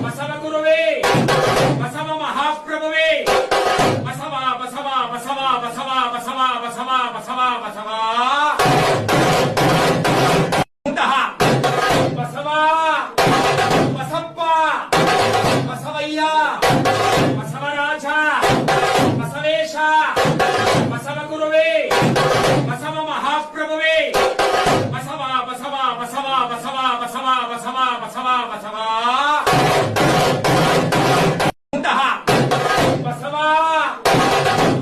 ಬಸವ ಗುರುವೇ ಬಸವ ಮಹಾಪ್ರಭುವೇ ಬಸವ ಬಸವ ಬಸವ ಬಸವ ಬಸವ ಬಸವ ಬಸವ ಬಸವ ಇಂತಹ ಬಸವ ಬಸಪ್ಪ ಬಸವಯ್ಯ ಬಸವರಾಜ ಬಸವೇಶ ಬಸವ ಗುರುವೇ ಬಸವ ಮಹಾಪ್ರಭುವೇ ಬಸವ ಬಸವ ಬಸವ ಬಸವ ಬಸವ ಬಸವ ಬಸವ ಬಸವ ಇಂತಹ ಬಸವ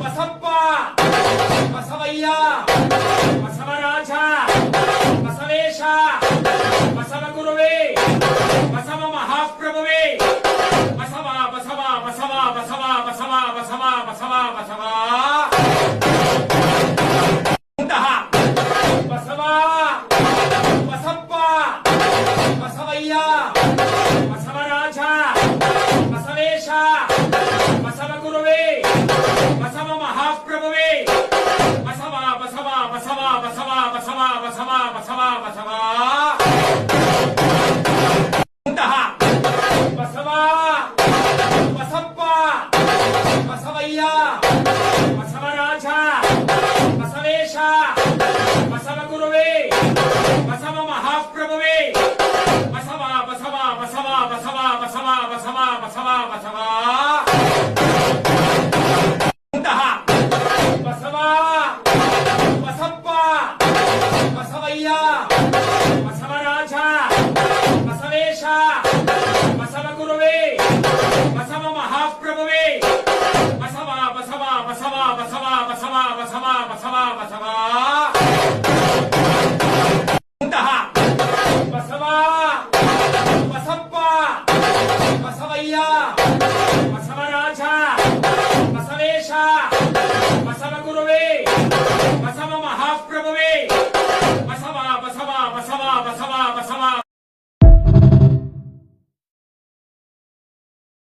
ಬಸಪ್ಪ ಬಸವಯ್ಯ ಬಸವರಾಜ ಬಸವೇಶ ಬಸವ ಗುರುವೇ ಬಸವ ಮಹಾಪ್ರಭುವೇ ಬಸವ ಬಸವ ಬಸವ ಬಸವ ಬಸವ ಬಸವ ಬಸವ ಬಸವ ಇಂತಹ ಬಸವ ಬಸಪ್ಪ ಬಸವಯ್ಯ ಬಸವರಾಜ ಬಸವೇಶ ಬಸವ ಗುರುವೇ ಬಸವ ಮಹಾಪ್ರಭುವೇ ಬಸವ ಬಸವ ಬಸವ ಬಸವ ಬಸವ ಬಸವ ಬಸವ ಬಸವ ಇಂತಹ ಬಸವ ಬಸಪ್ಪ ಬಸವಯ್ಯ ಬಸವರಾಜ ಬಸವೇಶ ಬಸವ ಗುರುವೇ ಬಸವ ಮಹಾಪ್ರಭುವೇ ಬಸವ ಬಸವ ಬಸವ ಬಸವ ಬಸವ ಬಸವ ಬಸವ ಬಸವ ಇಂತಹ ಬಸವ ಬಸಪ್ಪ ಬಸವಯ್ಯ ಬಸವರಾಜ ಬಸವೇಶ ಬಸವ ಗುರುವೇ ಬಸವ ಮಹಾಪ್ರಭುವೇ ಬಸವ ಬಸವ ಬಸವ ಬಸವ ಬಸವ ಬಸವ ಬಸವ ಬಸವ ಇಂತಹ ಬಸವ ಬಸಪ್ಪ ಬಸವಯ್ಯ ಬಸವರಾಜ ಬಸವೇಶ ಬಸವ ಗುರುವೇ